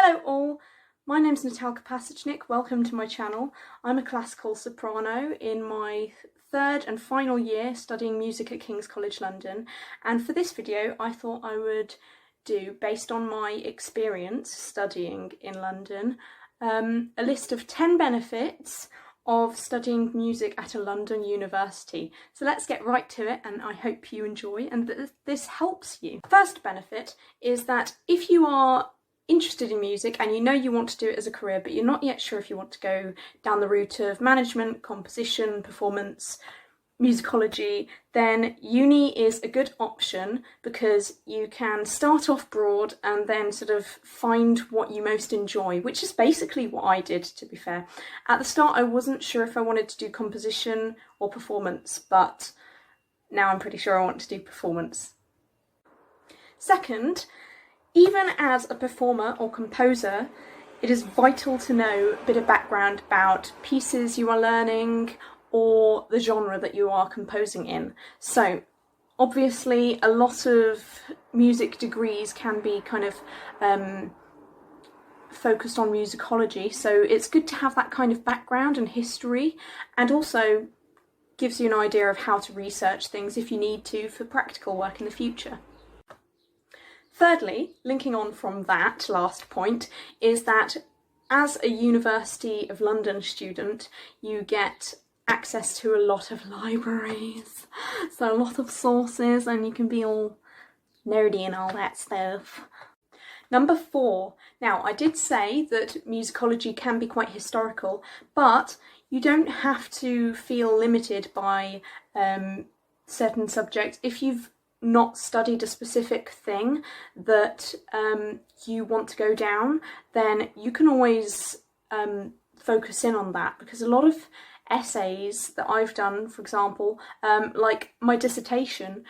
Hello all, my name's Natalka Pasachnik, welcome to my channel. I'm a classical soprano in my third and final year studying music at King's College London, and for this video I thought I would do, based on my experience studying in London, a list of 10 benefits of studying music at a London university. So let's get right to it, and I hope you enjoy and that this helps you. First benefit is that if you are interested in music and you know you want to do it as a career but you're not yet sure if you want to go down the route of management, composition, performance, musicology, then uni is a good option because you can start off broad and then sort of find what you most enjoy, which is basically what I did, to be fair. At the start I wasn't sure if I wanted to do composition or performance, but now I'm pretty sure I want to do performance. Second, even as a performer or composer, it is vital to know a bit of background about pieces you are learning or the genre that you are composing in. So obviously a lot of music degrees can be kind of focused on musicology, so it's good to have that kind of background and history, and also gives you an idea of how to research things if you need to for practical work in the future. Thirdly, linking on from that last point, is that as a University of London student, you get access to a lot of libraries, so a lot of sources, and you can be all nerdy and all that stuff. Number 4. Now, I did say that musicology can be quite historical, but you don't have to feel limited by certain subjects. If you've not studied a specific thing that you want to go down, then you can always focus in on that, because a lot of essays that I've done, for example, like my dissertation,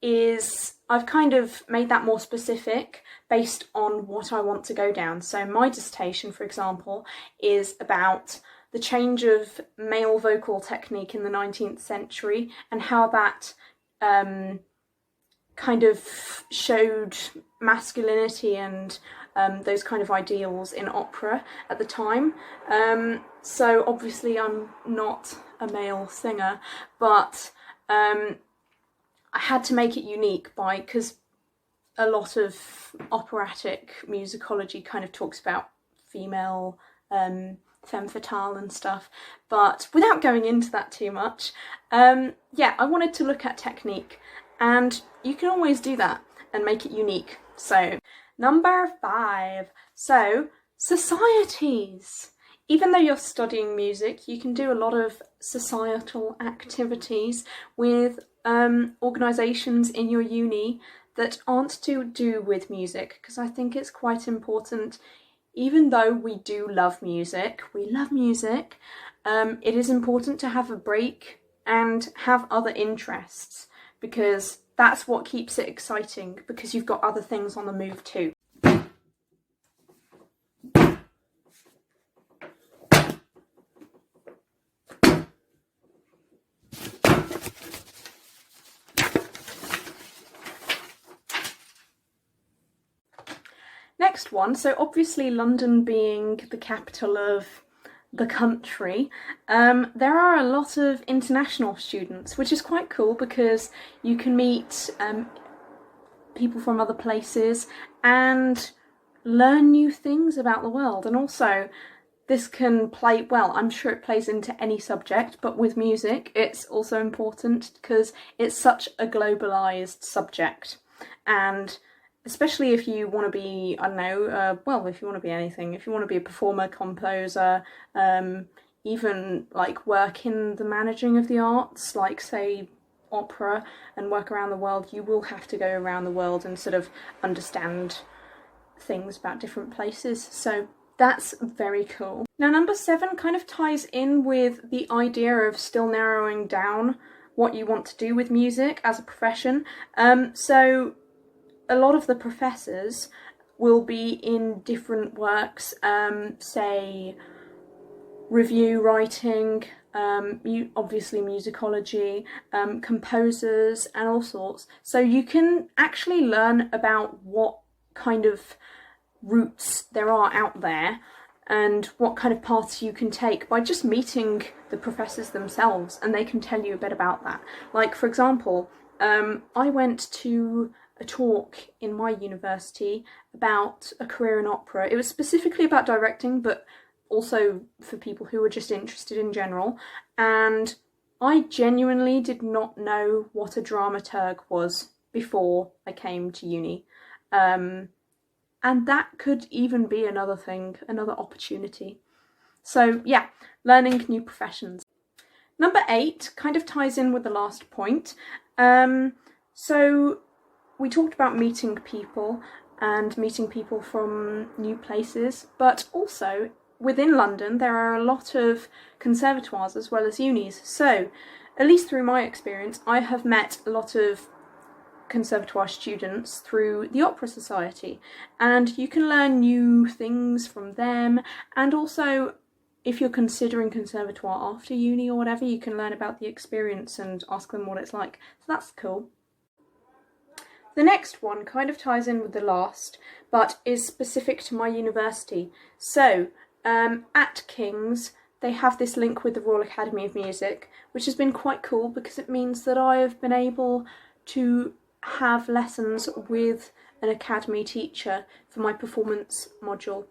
is I've kind of made that more specific based on what I want to go down. So my dissertation, for example, is about the change of male vocal technique in the 19th century and how that kind of showed masculinity and those kind of ideals in opera at the time. So obviously I'm not a male singer, but I had to make it unique because a lot of operatic musicology kind of talks about female femme fatale and stuff, but without going into that too much, yeah, I wanted to look at technique, and you can always do that and make it unique. So number 5, so societies. Even though you're studying music, you can do a lot of societal activities with organisations in your uni that aren't to do with music, because I think it's quite important. Even though we do love music, it is important to have a break and have other interests, because that's what keeps it exciting, because you've got other things on the move too. Next one, so obviously London being the capital of the country, there are a lot of international students, which is quite cool because you can meet people from other places and learn new things about the world. And also this can play, well, I'm sure it plays into any subject, but with music it's also important because it's such a globalised subject. And especially if you want to be, I don't know, well, if you want to be anything, if you want to be a performer, composer, even like work in the managing of the arts, like say opera, and work around the world, you will have to go around the world and sort of understand things about different places. So that's very cool. Now number 7 kind of ties in with the idea of still narrowing down what you want to do with music as a profession. So a lot of the professors will be in different works, say review writing, obviously musicology, composers and all sorts. So you can actually learn about what kind of routes there are out there and what kind of paths you can take by just meeting the professors themselves, and they can tell you a bit about that. Like, for example, I went to a talk in my university about a career in opera. It was specifically about directing, but also for people who were just interested in general, and I genuinely did not know what a dramaturg was before I came to uni. And that could even be another thing, another opportunity. So yeah, learning new professions. Number 8 kind of ties in with the last point. So we talked about meeting people and meeting people from new places, but also within London there are a lot of conservatoires as well as unis. So, at least through my experience, I have met a lot of conservatoire students through the Opera Society, and you can learn new things from them, and also if you're considering conservatoire after uni or whatever, you can learn about the experience and ask them what it's like. So that's cool. The next one kind of ties in with the last, but is specific to my university. So, at King's, they have this link with the Royal Academy of Music, which has been quite cool because it means that I have been able to have lessons with an academy teacher for my performance module,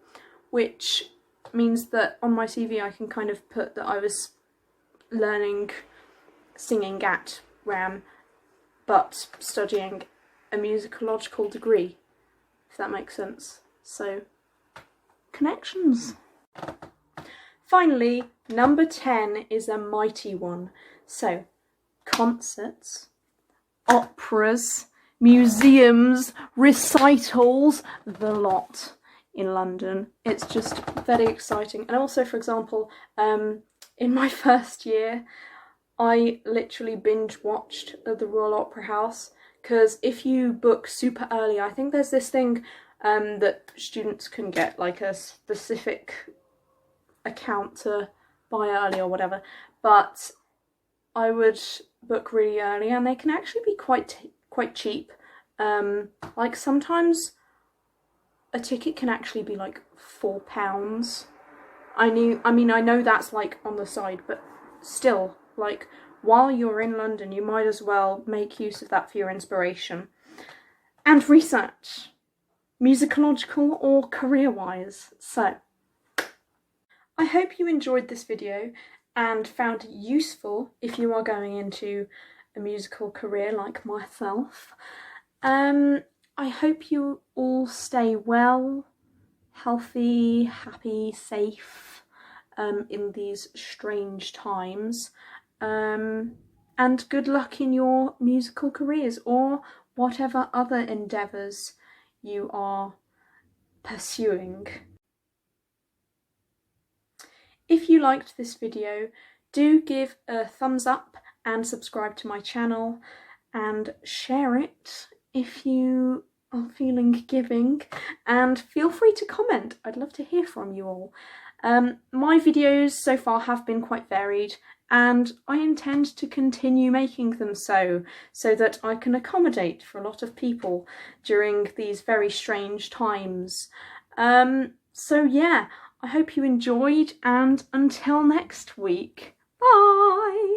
which means that on my CV I can kind of put that I was learning singing at RAM, but studying a musicological degree, if that makes sense. So, connections. Finally, number 10 is a mighty one. So, concerts, operas, museums, recitals, the lot in London. It's just very exciting. And also, for example, in my first year, I literally binge watched the Royal Opera House, because if you book super early, I think there's this thing that students can get, like a specific account to buy early or whatever, but I would book really early and they can actually be quite cheap. Like sometimes a ticket can actually be like £4. I know that's like on the side, but still, like, while you're in London, you might as well make use of that for your inspiration. And research, musicological or career-wise. So, I hope you enjoyed this video and found it useful if you are going into a musical career like myself. I hope you all stay well, healthy, happy, safe in these strange times. And good luck in your musical careers or whatever other endeavours you are pursuing. If you liked this video, do give a thumbs up and subscribe to my channel and share it if you are feeling giving, and feel free to comment. I'd love to hear from you all. My videos so far have been quite varied, and I intend to continue making them so that I can accommodate for a lot of people during these very strange times. So yeah, I hope you enjoyed, and until next week, bye!